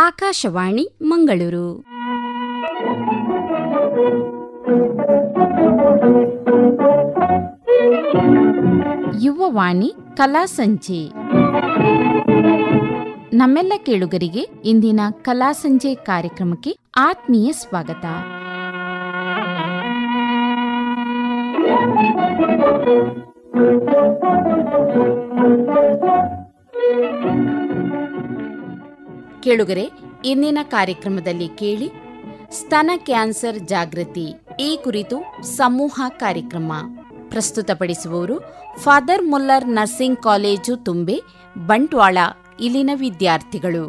ಆಕಾಶವಾಣಿ ಮಂಗಳೂರು. ಯುವವಾಣಿ ಕಲಾಸಂಜೆ. ನಮ್ಮೆಲ್ಲ ಕೇಳುಗರಿಗೆ ಇಂದಿನ ಕಲಾಸಂಜೆ ಕಾರ್ಯಕ್ರಮಕ್ಕೆ ಆತ್ಮೀಯ ಸ್ವಾಗತ. ಕೇಳುಗರೆ, ಇಂದಿನ ಕಾರ್ಯಕ್ರಮದಲ್ಲಿ ಕೇಳಿ ಸ್ತನ ಕ್ಯಾನ್ಸರ್ ಜಾಗೃತಿ ಈ ಕುರಿತು ಸಮೂಹ ಕಾರ್ಯಕ್ರಮ. ಪ್ರಸ್ತುತಪಡಿಸುವವರು ಫಾದರ್ ಮುಲ್ಲರ್ ನರ್ಸಿಂಗ್ ಕಾಲೇಜು ತುಂಬೆ, ಬಂಟ್ವಾಳ, ಇಲ್ಲಿನ ವಿದ್ಯಾರ್ಥಿಗಳು.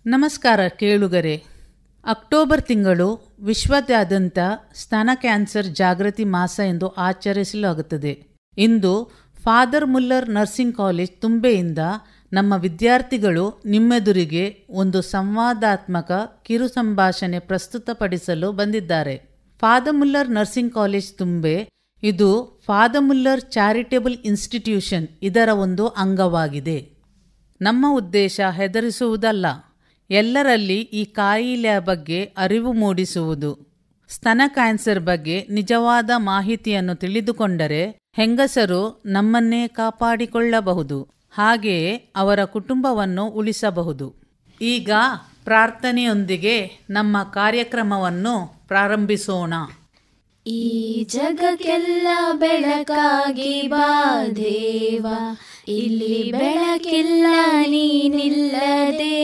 ನಮಸ್ಕಾರ ಕೇಳುಗರೆ. ಅಕ್ಟೋಬರ್ ತಿಂಗಳು ವಿಶ್ವದಾದ್ಯಂತ ಸ್ತನ ಕ್ಯಾನ್ಸರ್ ಜಾಗೃತಿ ಮಾಸ ಎಂದು ಆಚರಿಸಲಾಗುತ್ತದೆ. ಇಂದು ಫಾದರ್ ಮುಲ್ಲರ್ ನರ್ಸಿಂಗ್ ಕಾಲೇಜ್ ತುಂಬೆಯಿಂದ ನಮ್ಮ ವಿದ್ಯಾರ್ಥಿಗಳು ನಿಮ್ಮೆದುರಿಗೆ ಒಂದು ಸಂವಾದಾತ್ಮಕ ಕಿರು ಸಂಭಾಷಣೆ ಪ್ರಸ್ತುತಪಡಿಸಲು ಬಂದಿದ್ದಾರೆ. ಫಾದರ್ ಮುಲ್ಲರ್ ನರ್ಸಿಂಗ್ ಕಾಲೇಜ್ ತುಂಬೆ ಇದು ಫಾದರ್ ಮುಲ್ಲರ್ ಚಾರಿಟೇಬಲ್ ಇನ್ಸ್ಟಿಟ್ಯೂಷನ್, ಇದರ ಒಂದು ಅಂಗವಾಗಿದೆ. ನಮ್ಮ ಉದ್ದೇಶ ಹೆದರಿಸುವುದಲ್ಲ, ಎಲ್ಲರಲ್ಲಿ ಈ ಕಾಯಿಲೆಯ ಬಗ್ಗೆ ಅರಿವು ಮೂಡಿಸುವುದು. ಸ್ತನ ಕ್ಯಾನ್ಸರ್ ಬಗ್ಗೆ ನಿಜವಾದ ಮಾಹಿತಿಯನ್ನು ತಿಳಿದುಕೊಂಡರೆ ಹೆಂಗಸರು ನಮ್ಮನ್ನೇ ಕಾಪಾಡಿಕೊಳ್ಳಬಹುದು, ಹಾಗೆಯೇ ಅವರ ಕುಟುಂಬವನ್ನು ಉಳಿಸಬಹುದು. ಈಗ ಪ್ರಾರ್ಥನೆಯೊಂದಿಗೆ ನಮ್ಮ ಕಾರ್ಯಕ್ರಮವನ್ನು ಪ್ರಾರಂಭಿಸೋಣ. ಈ ಜಗಕ್ಕೆಲ್ಲ ಬೆಳಕಾಗಿ ಬಾ ದೇವ, ಇಲ್ಲಿ ಬೆಳಕಿಲ್ಲ ನೀನಿಲ್ಲದೆ.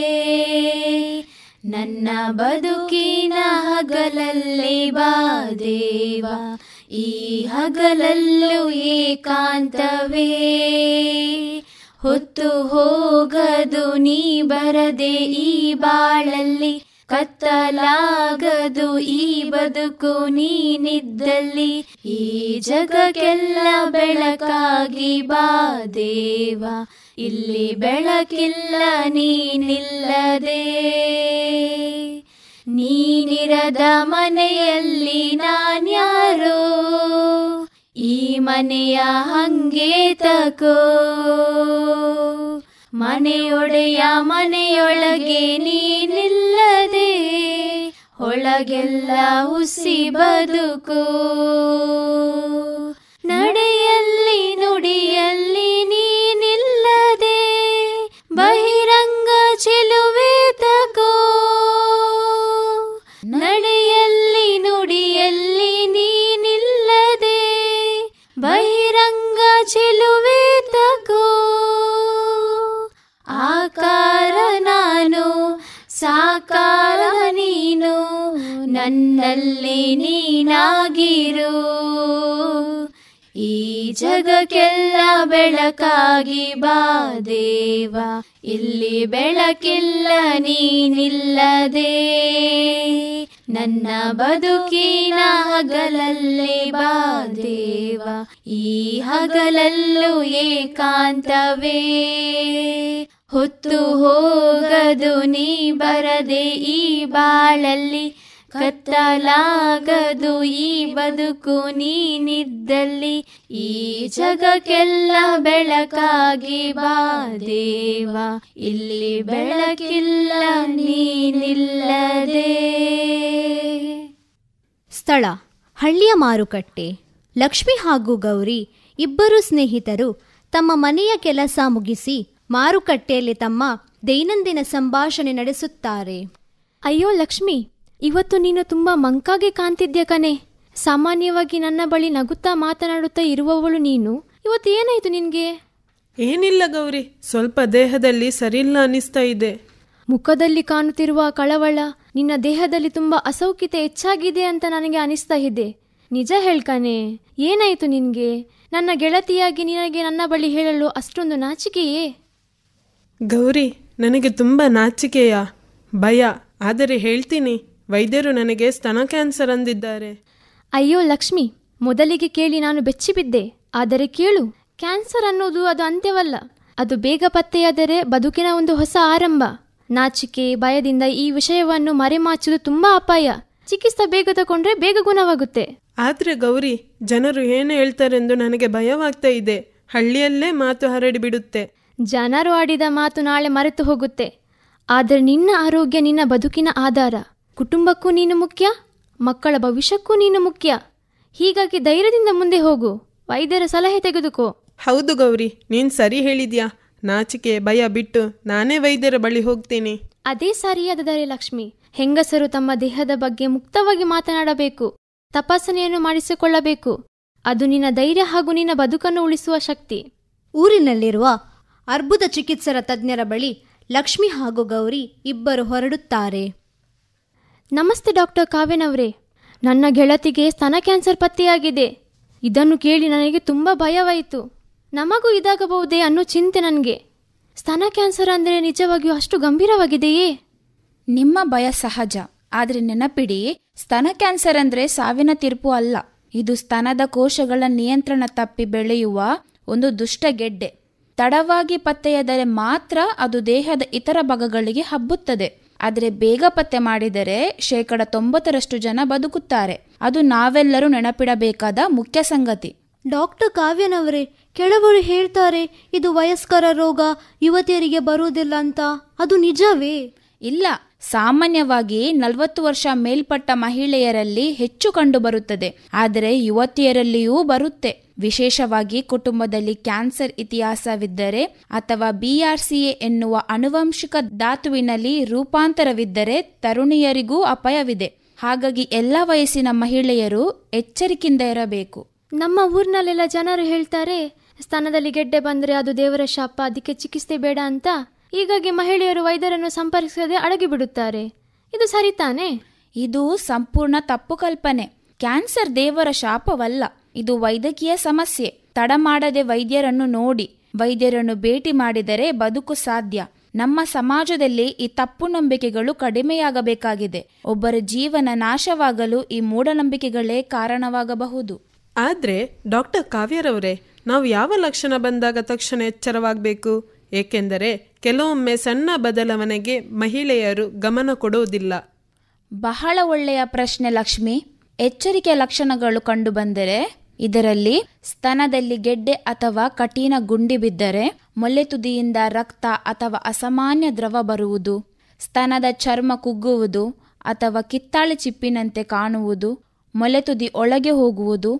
ನನ್ನ ಬದುಕಿನ ಹಗಲಲ್ಲಿ ಬಾ ದೇವ, ಈ ಹಗಲಲ್ಲೂ ಏಕಾಂತವೇ. ಹೊತ್ತು ಹೋಗದು ನೀ ಬರದೆ ಈ ಬಾಳಲ್ಲಿ, ಕತ್ತಲಾಗದು ಈ ಬದುಕು ನೀನಿದ್ದಲ್ಲಿ. ಈ ಜಗಕ್ಕೆಲ್ಲ ಬೆಳಕಾಗಿ ಬಾ ದೇವ, ಇಲ್ಲಿ ಬೆಳಕಿಲ್ಲ ನೀನಿಲ್ಲದೆ. ನೀನಿರದ ಮನೆಯಲ್ಲಿ ನಾನ್ಯಾರೋ, ಈ ಮನೆಯ ಹಂಗೆ ತಕೋ. ಮನೆಯೊಡೆಯ ಮನೆಯೊಳಗೆ ನೀನಿಲ್ಲದೆ, ಒಳಗೆಲ್ಲ ಹುಸಿ ಬದುಕು. ನಡೆಯಲ್ಲಿ ನುಡಿಯಲ್ಲಿ ನೀನಿಲ್ಲದೆ, ಬಹಿರಂಗ ಚೆಲುವೆ ತಕೋ. ನಡೆಯಲ್ಲಿ ನುಡಿಯಲ್ಲಿ ನೀನಿಲ್ಲದೆ, ಬಹಿರಂಗ ಚೆಲುವೆ ತಕೋ. ಆಕಾರ ನಾನು ಸಾಕಾರ ನೀನು, ನನ್ನಲ್ಲಿ ನೀನಾಗಿರು. ಈ ಜಗಕ್ಕೆಲ್ಲ ಬೆಳಕಾಗಿ ಬಾ ದೇವ, ಇಲ್ಲಿ ಬೆಳಕಿಲ್ಲ ನೀನಿಲ್ಲದೆ. ನನ್ನ ಬದುಕಿನ ಹಗಲಲ್ಲಿ ಬಾ ದೇವ, ಈ ಹಗಲಲ್ಲೂ ಏಕಾಂತವೇ. ಹೊತ್ತು ಹೋಗದು ನೀ ಬರದೆ ಈ ಬಾಳಲ್ಲಿ, ಕತ್ತಲಾಗದು ಈ ಬದುಕು ನೀನಿದ್ದಲ್ಲಿ. ಈ ಜಗಕ್ಕೆಲ್ಲ ಬೆಳಕಾಗಿ ಬಾ ದೇವ, ಇಲ್ಲಿ ಬೆಳಕಿಲ್ಲ ನೀನಿಲ್ಲದೆ. ಸ್ಥಳ: ಹಳ್ಳಿಯ ಮಾರುಕಟ್ಟೆ. ಲಕ್ಷ್ಮಿ ಹಾಗೂ ಗೌರಿ ಇಬ್ಬರು ಸ್ನೇಹಿತರು ತಮ್ಮ ಮನೆಯ ಕೆಲಸ ಮುಗಿಸಿ ಮಾರುಕಟ್ಟೆಯಲ್ಲಿ ತಮ್ಮ ದೈನಂದಿನ ಸಂಭಾಷಣೆ ನಡೆಸುತ್ತಾರೆ. ಅಯ್ಯೋ ಲಕ್ಷ್ಮಿ, ಇವತ್ತು ನೀನು ತುಂಬಾ ಮಂಕಾಗೆ ಕಾಣ್ತಿದ್ಯ ಕಣೆ. ಸಾಮಾನ್ಯವಾಗಿ ನನ್ನ ಬಳಿ ನಗುತ್ತಾ ಮಾತನಾಡುತ್ತಾ ಇರುವವಳು ನೀನು, ಇವತ್ತು ಏನಾಯ್ತು ನಿನ್ಗೆ? ಏನಿಲ್ಲ ಗೌರಿ, ಸ್ವಲ್ಪ ದೇಹದಲ್ಲಿ ಸರಿಯಿಲ್ಲ ಅನಿಸ್ತಾ ಇದೆ. ಮುಖದಲ್ಲಿ ಕಾಣುತ್ತಿರುವ ಕಳವಳ, ನಿನ್ನ ದೇಹದಲ್ಲಿ ತುಂಬಾ ಅಸೌಖ್ಯತೆ ಹೆಚ್ಚಾಗಿದೆ ಅಂತ ನನಗೆ ಅನಿಸ್ತಾ ಇದೆ. ನಿಜ ಹೇಳ್ಕಣೆ, ಏನಾಯ್ತು ನಿನ್ಗೆ? ನನ್ನ ಗೆಳತಿಯಾಗಿ ನಿನಗೆ ನನ್ನ ಬಳಿ ಹೇಳಲು ಅಷ್ಟೊಂದು ನಾಚಿಕೆಯೇ? ಗೌರಿ, ನನಗೆ ತುಂಬ ನಾಚಿಕೆಯ ಭಯ, ಆದರೆ ಹೇಳ್ತೀನಿ. ವೈದ್ಯರು ನನಗೆ ಸ್ತನ ಕ್ಯಾನ್ಸರ್ ಅಂದಿದ್ದಾರೆ. ಅಯ್ಯೋ ಲಕ್ಷ್ಮಿ, ಮೊದಲಿಗೆ ಕೇಳಿ ನಾನು ಬೆಚ್ಚಿಬಿದ್ದೆ. ಆದರೆ ಕೇಳು, ಕ್ಯಾನ್ಸರ್ ಅನ್ನೋದು ಅದು ಅಂತ್ಯವಲ್ಲ. ಅದು ಬೇಗ ಪತ್ತೆಯಾದರೆ ಬದುಕಿನ ಒಂದು ಹೊಸ ಆರಂಭ. ನಾಚಿಕೆ, ಭಯದಿಂದ ಈ ವಿಷಯವನ್ನು ಮರೆಮಾಚುವುದು ತುಂಬಾ ಅಪಾಯ. ಚಿಕಿತ್ಸೆ ಬೇಗ ತಗೊಂಡ್ರೆ ಬೇಗ ಗುಣವಾಗುತ್ತೆ. ಆದ್ರೆ ಗೌರಿ, ಜನರು ಏನು ಹೇಳ್ತಾರೆಂದು ನನಗೆ ಭಯವಾಗ್ತಾ ಇದೆ. ಹಳ್ಳಿಯಲ್ಲೇ ಮಾತು ಹರಡಿಬಿಡುತ್ತೆ. ಜನರು ಆಡಿದ ಮಾತು ನಾಳೆ ಮರೆತು ಹೋಗುತ್ತೆ. ಆದರೆ ನಿನ್ನ ಆರೋಗ್ಯ ನಿನ್ನ ಬದುಕಿನ ಆಧಾರ. ಕುಟುಂಬಕ್ಕೂ ನೀನು ಮುಖ್ಯ, ಮಕ್ಕಳ ಭವಿಷ್ಯಕ್ಕೂ ನೀನು ಮುಖ್ಯ. ಹೀಗಾಗಿ ಧೈರ್ಯದಿಂದ ಮುಂದೆ ಹೋಗು, ವೈದ್ಯರ ಸಲಹೆ ತೆಗೆದುಕೋ. ಹೌದು ಗೌರಿ, ನೀನ್ ಸರಿ ಹೇಳಿದ್ಯಾ. ನಾಚಿಕೆ ಭಯ ಬಿಟ್ಟು ನಾನೇ ವೈದ್ಯರ ಬಳಿ ಹೋಗ್ತೇನೆ. ಅದೇ ಸರಿಯಾದ ದಾರಿ ಲಕ್ಷ್ಮಿ. ಹೆಂಗಸರು ತಮ್ಮ ದೇಹದ ಬಗ್ಗೆ ಮುಕ್ತವಾಗಿ ಮಾತನಾಡಬೇಕು, ತಪಾಸಣೆಯನ್ನು ಮಾಡಿಸಿಕೊಳ್ಳಬೇಕು. ಅದು ನಿನ್ನ ಧೈರ್ಯ ಹಾಗೂ ನಿನ್ನ ಬದುಕನ್ನು ಉಳಿಸುವ ಶಕ್ತಿ. ಊರಿನಲ್ಲಿರುವ ಅರ್ಬುದ ಚಿಕಿತ್ಸರ ತಜ್ಞರ ಬಳಿ ಲಕ್ಷ್ಮಿ ಹಾಗೂ ಗೌರಿ ಇಬ್ಬರು ಹೊರಡುತ್ತಾರೆ. ನಮಸ್ತೆ ಡಾಕ್ಟರ್ ಕಾವ್ಯನವರೇ. ನನ್ನ ಗೆಳತಿಗೆ ಸ್ತನ ಕ್ಯಾನ್ಸರ್ ಪತ್ತೆಯಾಗಿದೆ. ಇದನ್ನು ಕೇಳಿ ನನಗೆ ತುಂಬ ಭಯವಾಯಿತು. ನಮಗೂ ಇದಾಗಬಹುದೇ ಅನ್ನೋ ಚಿಂತೆ ನನಗೆ. ಸ್ತನ ಕ್ಯಾನ್ಸರ್ ಅಂದರೆ ನಿಜವಾಗಿಯೂ ಅಷ್ಟು ಗಂಭೀರವಾಗಿದೆಯೇ? ನಿಮ್ಮ ಭಯ ಸಹಜ. ಆದರೆ ನೆನಪಿಡಿ, ಸ್ತನ ಕ್ಯಾನ್ಸರ್ ಅಂದರೆ ಸಾವಿನ ತೀರ್ಪು ಅಲ್ಲ. ಇದು ಸ್ತನದ ಕೋಶಗಳ ನಿಯಂತ್ರಣ ತಪ್ಪಿ ಬೆಳೆಯುವ ಒಂದು ದುಷ್ಟ ಗೆಡ್ಡೆ. ತಡವಾಗಿ ಪತ್ತೆಯಾದರೆ ಮಾತ್ರ ಅದು ದೇಹದ ಇತರ ಭಾಗಗಳಿಗೆ ಹಬ್ಬುತ್ತದೆ. ಆದರೆ ಬೇಗ ಪತ್ತೆ ಮಾಡಿದರೆ 90% ಜನ ಬದುಕುತ್ತಾರೆ. ಅದು ನಾವೆಲ್ಲರೂ ನೆನಪಿಡಬೇಕಾದ ಮುಖ್ಯ ಸಂಗತಿ. ಡಾಕ್ಟರ್ ಕಾವ್ಯನವರೇ, ಕೆಲವರು ಹೇಳ್ತಾರೆ ಇದು ವಯಸ್ಕರ ರೋಗ, ಯುವತಿಯರಿಗೆ ಬರುವುದಿಲ್ಲ ಅಂತ. ಅದು ನಿಜವೇ? ಇಲ್ಲ, ಸಾಮಾನ್ಯವಾಗಿ 40 ವರ್ಷ ಮೇಲ್ಪಟ್ಟ ಮಹಿಳೆಯರಲ್ಲಿ ಹೆಚ್ಚು ಕಂಡುಬರುತ್ತದೆ. ಆದರೆ ಯುವತಿಯರಲ್ಲಿಯೂ ಬರುತ್ತೆ. ವಿಶೇಷವಾಗಿ ಕುಟುಂಬದಲ್ಲಿ ಕ್ಯಾನ್ಸರ್ ಇತಿಹಾಸವಿದ್ದರೆ ಅಥವಾ BRCA ಎನ್ನುವ ಆನುವಂಶಿಕ ಧಾತುವಿನಲ್ಲಿ ರೂಪಾಂತರವಿದ್ದರೆ ತರುಣಿಯರಿಗೂ ಅಪಾಯವಿದೆ. ಹಾಗಾಗಿ ಎಲ್ಲ ವಯಸ್ಸಿನ ಮಹಿಳೆಯರು ಎಚ್ಚರಿಕೆಯಿಂದ ಇರಬೇಕು. ನಮ್ಮ ಊರಿನಲ್ಲೆಲ್ಲ ಜನರು ಹೇಳ್ತಾರೆ, ಸ್ತನದಲ್ಲಿ ಗೆಡ್ಡೆ ಬಂದರೆ ಅದು ದೇವರ ಶಾಪ, ಅದಕ್ಕೆ ಚಿಕಿತ್ಸೆ ಬೇಡ ಅಂತ. ಹೀಗಾಗಿ ಮಹಿಳೆಯರು ವೈದ್ಯರನ್ನು ಸಂಪರ್ಕಿಸದೆ ಅಡಗಿಬಿಡುತ್ತಾರೆ. ಇದು ಸರಿ ತಾನೇ? ಇದು ಸಂಪೂರ್ಣ ತಪ್ಪು ಕಲ್ಪನೆ. ಕ್ಯಾನ್ಸರ್ ದೇವರ ಶಾಪವಲ್ಲ, ಇದು ವೈದ್ಯಕೀಯ ಸಮಸ್ಯೆ. ತಡ ಮಾಡದೆ ವೈದ್ಯರನ್ನು ನೋಡಿ, ವೈದ್ಯರನ್ನು ಭೇಟಿ ಮಾಡಿದರೆ ಬದುಕು ಸಾಧ್ಯ. ನಮ್ಮ ಸಮಾಜದಲ್ಲಿ ಈ ತಪ್ಪು ನಂಬಿಕೆಗಳು ಕಡಿಮೆಯಾಗಬೇಕಾಗಿದೆ. ಒಬ್ಬರ ಜೀವನ ನಾಶವಾಗಲು ಈ ಮೂಢನಂಬಿಕೆಗಳೇ ಕಾರಣವಾಗಬಹುದು. ಆದ್ರೆ ಡಾಕ್ಟರ್ ಕಾವ್ಯರವರೇ, ನಾವು ಯಾವ ಲಕ್ಷಣ ಬಂದಾಗ ತಕ್ಷಣ ಎಚ್ಚರವಾಗಬೇಕು? ಏಕೆಂದರೆ ಕೆಲವೊಮ್ಮೆ ಸಣ್ಣ ಬದಲಾವಣೆಗೆ ಮಹಿಳೆಯರು ಗಮನ ಕೊಡುವುದಿಲ್ಲ. ಬಹಳ ಒಳ್ಳೆಯ ಪ್ರಶ್ನೆ ಲಕ್ಷ್ಮಿ. ಎಚ್ಚರಿಕೆಯ ಲಕ್ಷಣಗಳು ಕಂಡುಬಂದರೆ ಇದರಲ್ಲಿ ಸ್ತನದಲ್ಲಿ ಗೆಡ್ಡೆ ಅಥವಾ ಕಠಿಣ ಗುಂಡಿ ಬಿದ್ದರೆ, ಮೊಲೆ ತುದಿಯಿಂದ ರಕ್ತ ಅಥವಾ ಅಸಾಮಾನ್ಯ ದ್ರವ ಬರುವುದು, ಸ್ತನದ ಚರ್ಮ ಕುಗ್ಗುವುದು ಅಥವಾ ಕಿತ್ತಾಳೆ ಚಿಪ್ಪಿನಂತೆ ಕಾಣುವುದು, ಮೊಲೆ ತುದಿ ಒಳಗೆ ಹೋಗುವುದು,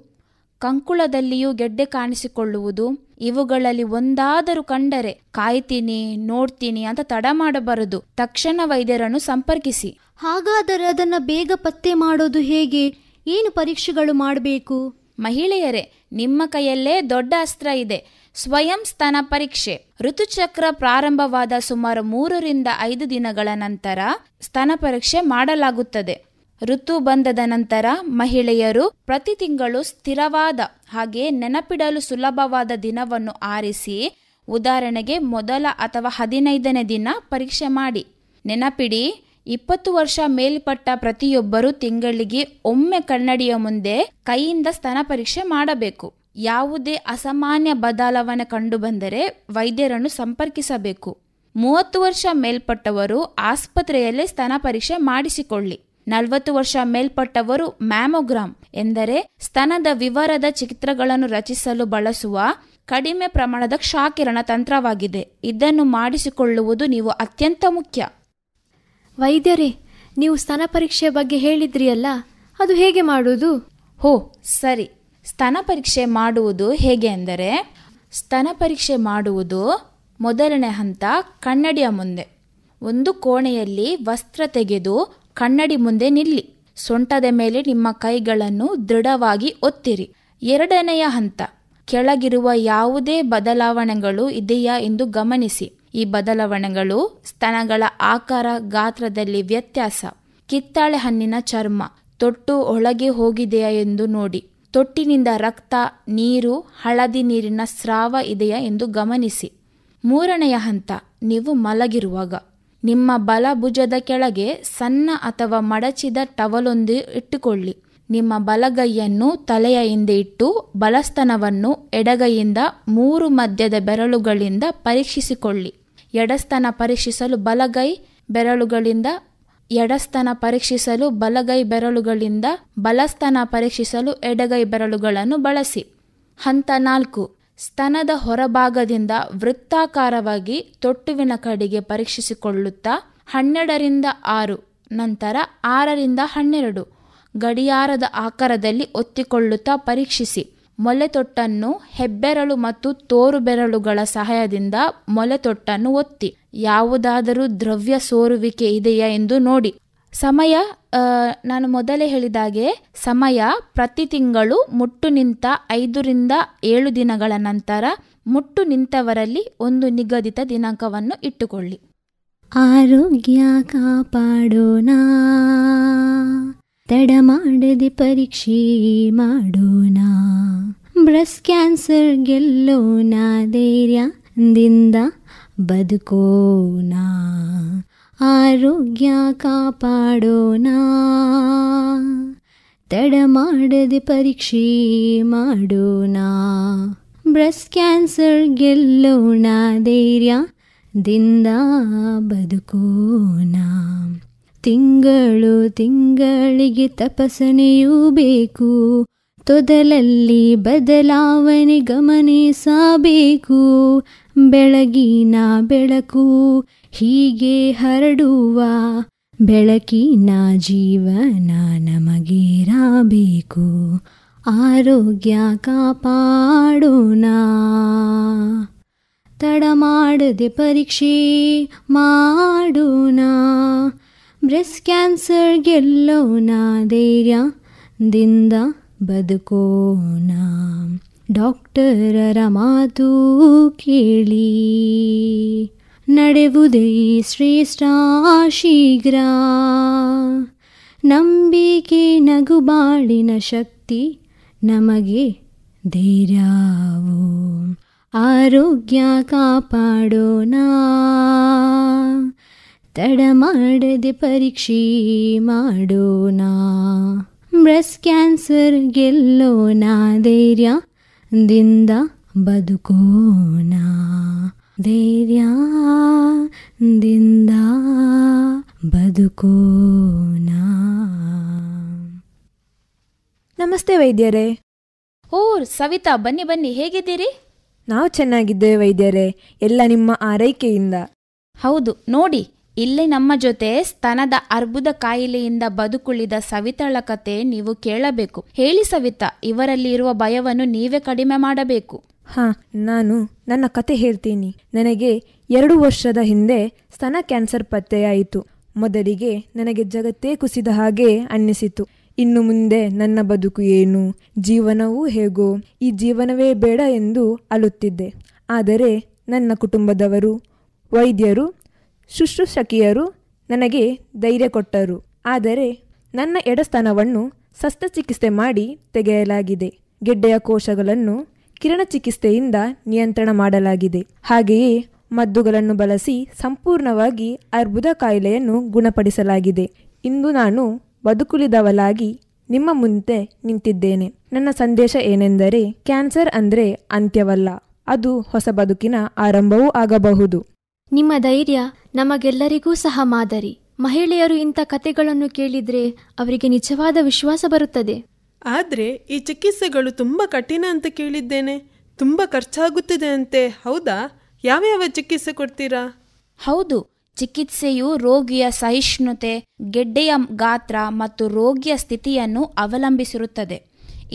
ಕಂಕುಳದಲ್ಲಿಯೂ ಗೆಡ್ಡೆ ಕಾಣಿಸಿಕೊಳ್ಳುವುದು. ಇವುಗಳಲ್ಲಿ ಒಂದಾದರೂ ಕಂಡರೆ ಕಾಯ್ತೀನಿ ನೋಡ್ತೀನಿ ಅಂತ ತಡ ಮಾಡಬಾರದು. ತಕ್ಷಣ ವೈದ್ಯರನ್ನು ಸಂಪರ್ಕಿಸಿ. ಹಾಗಾದರೆ ಅದನ್ನು ಬೇಗ ಪತ್ತೆ ಮಾಡೋದು ಹೇಗೆ? ಏನು ಪರೀಕ್ಷೆಗಳು ಮಾಡಬೇಕು? ಮಹಿಳೆಯರೇ, ನಿಮ್ಮ ಕೈಯಲ್ಲೇ ದೊಡ್ಡ ಅಸ್ತ್ರ ಇದೆ. ಸ್ವಯಂ ಸ್ತನ ಪರೀಕ್ಷೆ. ಋತುಚಕ್ರ ಪ್ರಾರಂಭವಾದ ಸುಮಾರು 3 ರಿಂದ 5 ದಿನಗಳ ನಂತರ ಸ್ತನ ಪರೀಕ್ಷೆ ಮಾಡಲಾಗುತ್ತದೆ. ಋತು ಬಂಧದ ನಂತರ ಮಹಿಳೆಯರು ಪ್ರತಿ ತಿಂಗಳು ಸ್ಥಿರವಾದ ಹಾಗೆ ನೆನಪಿಡಲು ಸುಲಭವಾದ ದಿನವನ್ನು ಆರಿಸಿ, ಉದಾಹರಣೆಗೆ ಮೊದಲ ಅಥವಾ 15ನೇ ದಿನ ಪರೀಕ್ಷೆ ಮಾಡಿ. ನೆನಪಿಡಿ, 20 ವರ್ಷ ಮೇಲ್ಪಟ್ಟ ಪ್ರತಿಯೊಬ್ಬರು ತಿಂಗಳಿಗೆ ಒಮ್ಮೆ ಕನ್ನಡಿಯ ಮುಂದೆ ಕೈಯಿಂದ ಸ್ತನ ಪರೀಕ್ಷೆ ಮಾಡಬೇಕು. ಯಾವುದೇ ಅಸಾಮಾನ್ಯ ಬದಲಾವಣೆ ಕಂಡುಬಂದರೆ ವೈದ್ಯರನ್ನು ಸಂಪರ್ಕಿಸಬೇಕು. 30 ವರ್ಷ ಮೇಲ್ಪಟ್ಟವರು ಆಸ್ಪತ್ರೆಯಲ್ಲೇ ಸ್ತನ ಪರೀಕ್ಷೆ ಮಾಡಿಸಿಕೊಳ್ಳಿ. 40 ವರ್ಷ ಮೇಲ್ಪಟ್ಟವರು ಮ್ಯಾಮೋಗ್ರಾಮ್ ಎಂದರೆ ಸ್ತನದ ವಿವರದ ಚಿತ್ರಗಳನ್ನು ರಚಿಸಲು ಬಳಸುವ ಕಡಿಮೆ ಪ್ರಮಾಣದ ಕ್ಷಕಿರಣ ತಂತ್ರವಾಗಿದೆ. ಇದನ್ನು ಮಾಡಿಸಿಕೊಳ್ಳುವುದು ನೀವು ಅತ್ಯಂತ ಮುಖ್ಯ. ವೈದ್ಯರೇ, ನೀವು ಸ್ತನ ಪರೀಕ್ಷೆಯ ಬಗ್ಗೆ ಹೇಳಿದ್ರಿಯಲ್ಲ, ಅದು ಹೇಗೆ ಮಾಡುವುದು? ಸರಿ. ಸ್ತನ ಪರೀಕ್ಷೆ ಮಾಡುವುದು ಹೇಗೆ ಅಂದರೆ, ಸ್ತನ ಪರೀಕ್ಷೆ ಮಾಡುವುದು ಮೊದಲನೇ ಹಂತ ಕನ್ನಡಿಯ ಮುಂದೆ. ಒಂದು ಕೋಣೆಯಲ್ಲಿ ವಸ್ತ್ರ ತೆಗೆದು ಕನ್ನಡಿ ಮುಂದೆ ನಿಲ್ಲಿ. ಸೊಂಟದ ಮೇಲೆ ನಿಮ್ಮ ಕೈಗಳನ್ನು ದೃಢವಾಗಿ ಒತ್ತಿರಿ. ಎರಡನೆಯ ಹಂತ, ಕೆಳಗಿರುವ ಯಾವುದೇ ಬದಲಾವಣೆಗಳು ಇದೆಯಾ ಎಂದು ಗಮನಿಸಿ. ಈ ಬದಲಾವಣೆಗಳು ಸ್ತನಗಳ ಆಕಾರ, ಗಾತ್ರದಲ್ಲಿ ವ್ಯತ್ಯಾಸ, ಕಿತ್ತಾಳೆ ಹಣ್ಣಿನ ಚರ್ಮ, ತೊಟ್ಟು ಒಳಗೆ ಹೋಗಿದೆಯಾ ಎಂದು ನೋಡಿ. ತೊಟ್ಟಿನಿಂದ ರಕ್ತ, ನೀರು, ಹಳದಿ ನೀರಿನ ಸ್ರಾವ ಇದೆಯಾ ಎಂದು ಗಮನಿಸಿ. ಮೂರನೆಯ ಹಂತ, ನೀವು ಮಲಗಿರುವಾಗ ನಿಮ್ಮ ಬಲ ಭುಜದ ಕೆಳಗೆ ಸಣ್ಣ ಅಥವಾ ಮಡಚಿದ ಟವಲೊಂದು ಇಟ್ಟುಕೊಳ್ಳಿ. ನಿಮ್ಮ ಬಲಗೈಯನ್ನು ತಲೆಯ ಹಿಂದೆ ಇಟ್ಟು ಬಲಸ್ತನವನ್ನು ಎಡಗೈಯಿಂದ 3 ಮಧ್ಯದ ಬೆರಳುಗಳಿಂದ ಪರೀಕ್ಷಿಸಿಕೊಳ್ಳಿ. ಎಡಸ್ತನ ಪರೀಕ್ಷಿಸಲು ಬಲಗೈ ಬೆರಳುಗಳಿಂದ, ಎಡಸ್ತನ ಪರೀಕ್ಷಿಸಲು ಬಲಗೈ ಬೆರಳುಗಳಿಂದ, ಬಲಸ್ತನ ಪರೀಕ್ಷಿಸಲು ಎಡಗೈ ಬೆರಳುಗಳನ್ನು ಬಳಸಿ. ಹಂತ 4, ಸ್ತನದ ಹೊರಭಾಗದಿಂದ ವೃತ್ತಾಕಾರವಾಗಿ ತೊಟ್ಟುವಿನ ಕಡೆಗೆ ಪರೀಕ್ಷಿಸಿಕೊಳ್ಳುತ್ತಾ 12ರಿಂದ 6, ನಂತರ 6ರಿಂದ 12 ಗಡಿಯಾರದ ಆಕಾರದಲ್ಲಿ ಒತ್ತಿಕೊಳ್ಳುತ್ತಾ ಪರೀಕ್ಷಿಸಿ. ಮೊಲೆತೊಟ್ಟನ್ನು ಹೆಬ್ಬೆರಳು ಮತ್ತು ತೋರು ಬೆರಳುಗಳ ಸಹಾಯದಿಂದ ಮೊಲೆತೊಟ್ಟನ್ನು ಒತ್ತಿ ಯಾವುದಾದರೂ ದ್ರವ್ಯ ಸೋರುವಿಕೆ ಇದೆಯಾ ಎಂದು ನೋಡಿ. ಸಮಯ ನಾನು ಮೊದಲೇ ಹೇಳಿದಾಗೆ ಸಮಯ ಪ್ರತಿ ತಿಂಗಳು ಮುಟ್ಟು ನಿಂತ 5ರಿಂದ 7 ದಿನಗಳ ನಂತರ ಮುಟ್ಟು ನಿಂತವರಲ್ಲಿ ಒಂದು ನಿಗದಿತ ದಿನಾಂಕವನ್ನು ಇಟ್ಟುಕೊಳ್ಳಿ. ಆರೋಗ್ಯ ಕಾಪಾಡೋಣ, ತಡ ಮಾಡದೆ ಪರೀಕ್ಷೆ ಮಾಡೋಣ, ಬ್ರೆಸ್ಟ್ ಕ್ಯಾನ್ಸರ್ ಗೆಲ್ಲೋಣ, ಧೈರ್ಯದಿಂದ ಬದುಕೋಣ. ಆರೋಗ್ಯ ಕಾಪಾಡೋಣ, ತಡ ಮಾಡದೆ ಪರೀಕ್ಷೆ ಮಾಡೋಣ, ಬ್ರೆಸ್ಟ್ ಕ್ಯಾನ್ಸರ್ ಗೆಲ್ಲೋಣ, ಧೈರ್ಯದಿಂದ ಬದುಕೋಣ. ತಿಂಗಳು ತಿಂಗಳಿಗೆ ತಪಾಸಣೆಯೂ ಬೇಕು, ತೊದಲಲ್ಲಿ ಬದಲಾವಣೆ ಗಮನಿಸಬೇಕು. ಬೆಳಗಿನ ಬೆಳಕು ಹೀಗೆ ಹರಡುವ ಬೆಳಕಿನ ಜೀವನ ನಮಗಿರಬೇಕು. ಆರೋಗ್ಯ ಕಾಪಾಡೋಣ, ತಡ ಮಾಡದೆ ಪರೀಕ್ಷೆ ಮಾಡೋಣ, ಬ್ರೆಸ್ಟ್ ಕ್ಯಾನ್ಸರ್ ಗೆಲ್ಲೋಣ, ಧೈರ್ಯದಿಂದ ಬದುಕೋಣ. ಡಾಕ್ಟರರ ಮಾತು ಕೇಳಿ ನಡೆವುದೇ ಶ್ರೇಷ್ಠ ಶೀಘ್ರ. ನಂಬಿಕೆ ನಗುಬಾಳಿನ ಶಕ್ತಿ ನಮಗೆ ಧೈರ್ಯವು. ಆರೋಗ್ಯ ಕಾಪಾಡೋಣ, ತಡ ಮಾಡದೆ ಪರೀಕ್ಷೆ ಮಾಡೋಣ, ಬ್ರೆಸ್ಟ್ ಕ್ಯಾನ್ಸರ್ ಗೆಲ್ಲೋಣ, ಧೈರ್ಯದಿಂದ ಬದುಕೋಣ, ಧೈರ್ಯದಿಂದ ಬದುಕೋಣ. ನಮಸ್ತೆ ವೈದ್ಯರೇ. ಓ ಸವಿತಾ, ಬನ್ನಿ ಬನ್ನಿ, ಹೇಗಿದ್ದೀರಿ? ನಾವು ಚೆನ್ನಾಗಿದ್ದೇವೆ ವೈದ್ಯರೇ, ಎಲ್ಲ ನಿಮ್ಮ ಆರೈಕೆಯಿಂದ. ಹೌದು, ನೋಡಿ ಇಲ್ಲಿ ನಮ್ಮ ಜೊತೆ ಸ್ತನದ ಅರ್ಬುದ ಕಾಯಿಲೆಯಿಂದ ಬದುಕುಳಿದ ಸವಿತಾಳ ಕತೆ ನೀವು ಕೇಳಬೇಕು. ಹೇಳಿ ಸವಿತಾ, ಇವರಲ್ಲಿ ಇರುವ ಭಯವನ್ನು ನೀವೇ ಕಡಿಮೆ ಮಾಡಬೇಕು. ನಾನು ನನ್ನ ಕತೆ ಹೇಳ್ತೀನಿ. ನನಗೆ 2 ವರ್ಷದ ಹಿಂದೆ ಸ್ತನ ಕ್ಯಾನ್ಸರ್ ಪತ್ತೆಯಾಯಿತು. ಮೊದಲಿಗೆ ನನಗೆ ಜಗತ್ತೇ ಕುಸಿದ ಹಾಗೆ ಅನ್ನಿಸಿತು. ಇನ್ನು ಮುಂದೆ ನನ್ನ ಬದುಕು ಏನು, ಜೀವನವೂ ಹೇಗೋ, ಈ ಜೀವನವೇ ಬೇಡ ಎಂದು ಅಳುತ್ತಿದ್ದೆ. ಆದರೆ ನನ್ನ ಕುಟುಂಬದವರು, ವೈದ್ಯರು, ಶುಶ್ರೂಷಕಿಯರು ನನಗೆ ಧೈರ್ಯ ಕೊಟ್ಟರು. ಆದರೆ ನನ್ನ ಎಡಸ್ತನವನ್ನು ಶಸ್ತ್ರಚಿಕಿತ್ಸೆ ಮಾಡಿ ತೆಗೆಯಲಾಗಿದೆ. ಗೆಡ್ಡೆಯ ಕೋಶಗಳನ್ನು ಕಿರಣ ಚಿಕಿತ್ಸೆಯಿಂದ ನಿಯಂತ್ರಣ ಮಾಡಲಾಗಿದೆ. ಹಾಗೆಯೇ ಮದ್ದುಗಳನ್ನು ಬಳಸಿ ಸಂಪೂರ್ಣವಾಗಿ ಅರ್ಬುದ ಕಾಯಿಲೆಯನ್ನು ಗುಣಪಡಿಸಲಾಗಿದೆ. ಇಂದು ನಾನು ಬದುಕುಳಿದವಳಾಗಿ ನಿಮ್ಮ ಮುಂದೆ ನಿಂತಿದ್ದೇನೆ. ನನ್ನ ಸಂದೇಶ ಏನೆಂದರೆ, ಕ್ಯಾನ್ಸರ್ ಅಂದರೆ ಅಂತ್ಯವಲ್ಲ, ಅದು ಹೊಸ ಬದುಕಿನ ಆರಂಭವೂ ಆಗಬಹುದು. ನಿಮ್ಮ ಧೈರ್ಯ ನಮಗೆಲ್ಲರಿಗೂ ಸಹ ಮಾದರಿ. ಮಹಿಳೆಯರು ಇಂಥ ಕತೆಗಳನ್ನು ಕೇಳಿದ್ರೆ ಅವರಿಗೆ ನಿಜವಾದ ವಿಶ್ವಾಸ ಬರುತ್ತದೆ. ಆದರೆ ಈ ಚಿಕಿತ್ಸೆಗಳು ತುಂಬ ಕಠಿಣ ಅಂತ ಕೇಳಿದ್ದೇನೆ. ತುಂಬ ಖರ್ಚಾಗುತ್ತದೆ ಅಂತೆ, ಹೌದಾ? ಯಾವ್ಯಾವ ಚಿಕಿತ್ಸೆ ಕೊಡ್ತೀರಾ? ಹೌದು, ಚಿಕಿತ್ಸೆಯು ರೋಗಿಯ ಸಹಿಷ್ಣುತೆ, ಗೆಡ್ಡೆಯ ಗಾತ್ರ ಮತ್ತು ರೋಗಿಯ ಸ್ಥಿತಿಯನ್ನು ಅವಲಂಬಿಸಿರುತ್ತದೆ.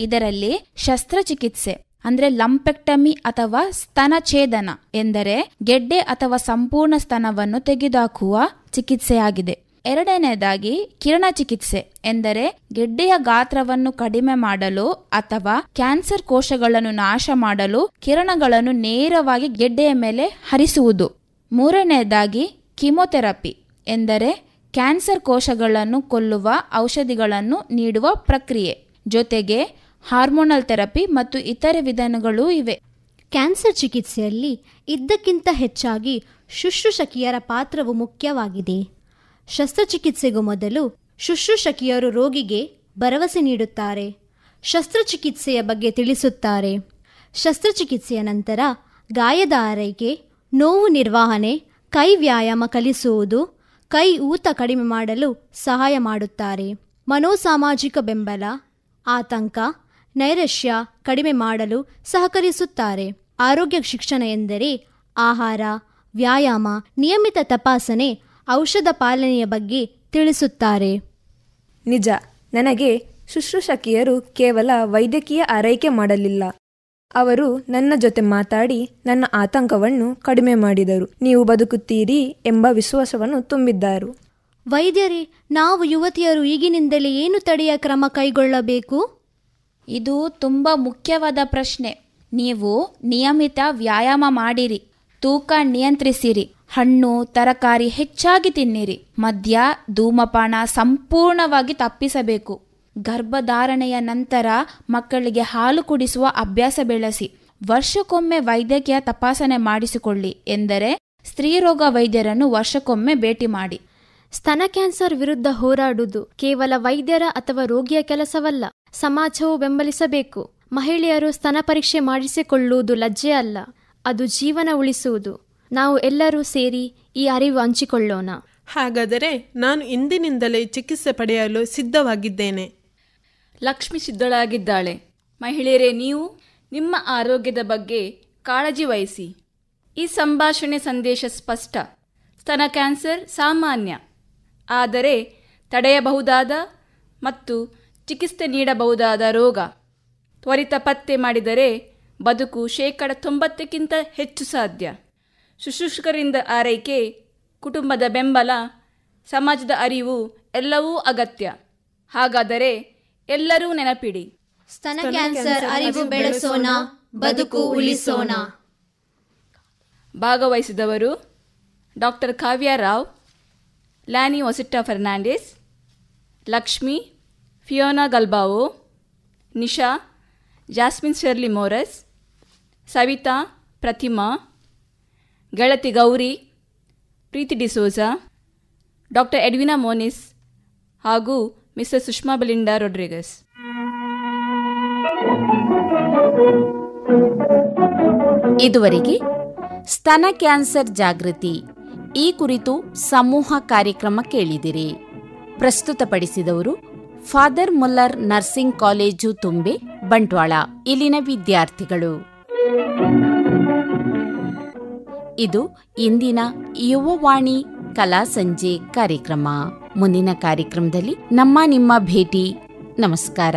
ಇದರಲ್ಲಿ ಶಸ್ತ್ರಚಿಕಿತ್ಸೆ ಅಂದರೆ ಲಂಪೆಕ್ಟಮಿ ಅಥವಾ ಸ್ತನಛೇದನ ಎಂದರೆ ಗೆಡ್ಡೆ ಅಥವಾ ಸಂಪೂರ್ಣ ಸ್ತನವನ್ನು ತೆಗೆದುಹಾಕುವ ಚಿಕಿತ್ಸೆಯಾಗಿದೆ. ಎರಡನೆಯದಾಗಿ ಕಿರಣ ಚಿಕಿತ್ಸೆ ಎಂದರೆ ಗೆಡ್ಡೆಯ ಗಾತ್ರವನ್ನು ಕಡಿಮೆ ಮಾಡಲು ಅಥವಾ ಕ್ಯಾನ್ಸರ್ ಕೋಶಗಳನ್ನು ನಾಶ ಮಾಡಲು ಕಿರಣಗಳನ್ನು ನೇರವಾಗಿ ಗೆಡ್ಡೆಯ ಮೇಲೆ ಹರಿಸುವುದು. ಮೂರನೆಯದಾಗಿ ಕಿಮೊಥೆರಪಿ ಎಂದರೆ ಕ್ಯಾನ್ಸರ್ ಕೋಶಗಳನ್ನು ಕೊಲ್ಲುವ ಔಷಧಿಗಳನ್ನು ನೀಡುವ ಪ್ರಕ್ರಿಯೆ. ಜೊತೆಗೆ ಹಾರ್ಮೋನಲ್ ಥೆರಪಿ ಮತ್ತು ಇತರೆ ವಿಧಾನಗಳೂ ಇವೆ. ಕ್ಯಾನ್ಸರ್ ಚಿಕಿತ್ಸೆಯಲ್ಲಿ ಇದ್ದಕ್ಕಿಂತ ಹೆಚ್ಚಾಗಿ ಶುಶ್ರೂಷಕಿಯರ ಪಾತ್ರವು ಮುಖ್ಯವಾಗಿದೆ. ಶಸ್ತ್ರಚಿಕಿತ್ಸೆಗೂ ಮೊದಲು ಶುಶ್ರೂಷಕಿಯರು ರೋಗಿಗೆ ಭರವಸೆ ನೀಡುತ್ತಾರೆ, ಶಸ್ತ್ರಚಿಕಿತ್ಸೆಯ ಬಗ್ಗೆ ತಿಳಿಸುತ್ತಾರೆ. ಶಸ್ತ್ರಚಿಕಿತ್ಸೆಯ ನಂತರ ಗಾಯದ ಆರೈಕೆ, ನೋವು ನಿರ್ವಹಣೆ, ಕೈ ವ್ಯಾಯಾಮ ಕಲಿಸುವುದು, ಕೈ ಊತ ಕಡಿಮೆ ಮಾಡಲು ಸಹಾಯ ಮಾಡುತ್ತಾರೆ. ಮನೋಸಾಮಾಜಿಕ ಬೆಂಬಲ, ಆತಂಕ, ನೈರಾಶ್ಯ ಕಡಿಮೆ ಮಾಡಲು ಸಹಕರಿಸುತ್ತಾರೆ. ಆರೋಗ್ಯ ಶಿಕ್ಷಣ ಎಂದರೆ ಆಹಾರ, ವ್ಯಾಯಾಮ, ನಿಯಮಿತ ತಪಾಸಣೆ, ಔಷಧ ಪಾಲನೆಯ ಬಗ್ಗೆ ತಿಳಿಸುತ್ತಾರೆ. ನಿಜ, ನನಗೆ ಶುಶ್ರೂಷಕಿಯರು ಕೇವಲ ವೈದ್ಯಕೀಯ ಆರೈಕೆ ಮಾಡಲಿಲ್ಲ. ಅವರು ನನ್ನ ಜೊತೆ ಮಾತಾಡಿ ನನ್ನ ಆತಂಕವನ್ನು ಕಡಿಮೆ ಮಾಡಿದರು. ನೀವು ಬದುಕುತ್ತೀರಿ ಎಂಬ ವಿಶ್ವಾಸವನ್ನು ತುಂಬಿದ್ದಾರೆ. ವೈದ್ಯರೇ, ನಾವು ಯುವತಿಯರು ಈಗಿನಿಂದಲೇ ಏನು ತಡೆಯ ಕ್ರಮ ಕೈಗೊಳ್ಳಬೇಕು? ಇದು ತುಂಬ ಮುಖ್ಯವಾದ ಪ್ರಶ್ನೆ. ನೀವು ನಿಯಮಿತ ವ್ಯಾಯಾಮ ಮಾಡಿರಿ, ತೂಕ ನಿಯಂತ್ರಿಸಿರಿ, ಹಣ್ಣು ತರಕಾರಿ ಹೆಚ್ಚಾಗಿ ತಿನ್ನಿರಿ, ಮದ್ಯ ಧೂಮಪಾನ ಸಂಪೂರ್ಣವಾಗಿ ತಪ್ಪಿಸಬೇಕು. ಗರ್ಭಧಾರಣೆಯ ನಂತರ ಮಕ್ಕಳಿಗೆ ಹಾಲು ಕುಡಿಸುವ ಅಭ್ಯಾಸ ಬೆಳೆಸಿ. ವರ್ಷಕ್ಕೊಮ್ಮೆ ವೈದ್ಯಕೀಯ ತಪಾಸಣೆ ಮಾಡಿಸಿಕೊಳ್ಳಿ. ಎಂದರೆ ಸ್ತ್ರೀರೋಗ ವೈದ್ಯರನ್ನು ವರ್ಷಕ್ಕೊಮ್ಮೆ ಭೇಟಿ ಮಾಡಿ. ಸ್ತನ ಕ್ಯಾನ್ಸರ್ ವಿರುದ್ಧ ಹೋರಾಡುವುದು ಕೇವಲ ವೈದ್ಯರ ಅಥವಾ ರೋಗಿಯ ಕೆಲಸವಲ್ಲ, ಸಮಾಜವು ಬೆಂಬಲಿಸಬೇಕು. ಮಹಿಳೆಯರು ಸ್ತನ ಪರೀಕ್ಷೆ ಮಾಡಿಸಿಕೊಳ್ಳುವುದು ಲಜ್ಜೆ ಅಲ್ಲ, ಅದು ಜೀವನ ಉಳಿಸುವುದು. ನಾವು ಎಲ್ಲರೂ ಸೇರಿ ಈ ಅರಿವು ಹಂಚಿಕೊಳ್ಳೋಣ. ಹಾಗಾದರೆ ನಾನು ಇಂದಿನಿಂದಲೇ ಚಿಕಿತ್ಸೆ ಪಡೆಯಲು ಸಿದ್ಧವಾಗಿದ್ದೇನೆ. ಲಕ್ಷ್ಮಿ ಸಿದ್ಧಳಾಗಿದ್ದಾಳೆ. ಮಹಿಳೆಯರೇ, ನೀವು ನಿಮ್ಮ ಆರೋಗ್ಯದ ಬಗ್ಗೆ ಕಾಳಜಿ ವಹಿಸಿ. ಈ ಸಂಭಾಷಣೆ ಸಂದೇಶ ಸ್ಪಷ್ಟ. ಸ್ತನ ಕ್ಯಾನ್ಸರ್ ಸಾಮಾನ್ಯ, ಆದರೆ ತಡೆಯಬಹುದಾದ ಮತ್ತು ಚಿಕಿತ್ಸೆ ನೀಡಬಹುದಾದ ರೋಗ. ತ್ವರಿತ ಪತ್ತೆ ಮಾಡಿದರೆ ಬದುಕು 90% ಹೆಚ್ಚು ಸಾಧ್ಯ. ಶುಶ್ರೂಷಕರಿಂದ ಆರೈಕೆ, ಕುಟುಂಬದ ಬೆಂಬಲ, ಸಮಾಜದ ಅರಿವು ಎಲ್ಲವೂ ಅಗತ್ಯ. ಹಾಗಾದರೆ ಎಲ್ಲರೂ ನೆನಪಿಡಿ, ಸ್ತನ ಕ್ಯಾನ್ಸರ್ ಅರಿವು ಬೆಳೆಸೋಣ, ಬದುಕು ಉಳಿಸೋಣ. ಭಾಗವಹಿಸಿದವರು ಡಾಕ್ಟರ್ ಕಾವ್ಯ ರಾವ್, ಲ್ಯಾನಿ ಒಸಿಟಾ ಫರ್ನಾಂಡಿಸ್, ಲಕ್ಷ್ಮಿ ಫಿಯೋನಾ ಗಲ್ಬಾವೋ, ನಿಶಾ ಜಾಸ್ಮಿನ್ ಶೆರ್ಲಿ ಮೋರಸ್, ಸವಿತಾ ಪ್ರತಿಮಾ, ಗೆಳತಿ ಗೌರಿ, ಪ್ರೀತಿ ಡಿಸೋಜಾ, ಡಾಕ್ಟರ್ ಎಡ್ವಿನಾ ಮೋನಿಸ್ ಹಾಗೂ ಮಿಸಸ್ ಸುಷ್ಮಾ ಬೆಲಿಂಡಾ ರೊಡ್ರಿಗಸ್. ಇದುವರೆಗೆ ಸ್ತನ ಕ್ಯಾನ್ಸರ್ ಜಾಗೃತಿ ಈ ಕುರಿತು ಸಮೂಹ ಕಾರ್ಯಕ್ರಮ ಕೇಳಿದಿರಿ. ಪ್ರಸ್ತುತಪಡಿಸಿದವರು ಫಾದರ್ ಮುಲ್ಲರ್ ನರ್ಸಿಂಗ್ ಕಾಲೇಜು ತುಂಬೆ, ಬಂಟ್ವಾಳ, ಇಲ್ಲಿನ ವಿದ್ಯಾರ್ಥಿಗಳು. ಇದು ಇಂದಿನ ಯುವವಾಣಿ ಕಲಾ ಸಂಜೆ ಕಾರ್ಯಕ್ರಮ. ಮುಂದಿನ ಕಾರ್ಯಕ್ರಮದಲ್ಲಿ ನಿಮ್ಮ ಭೇಟಿ. ನಮಸ್ಕಾರ.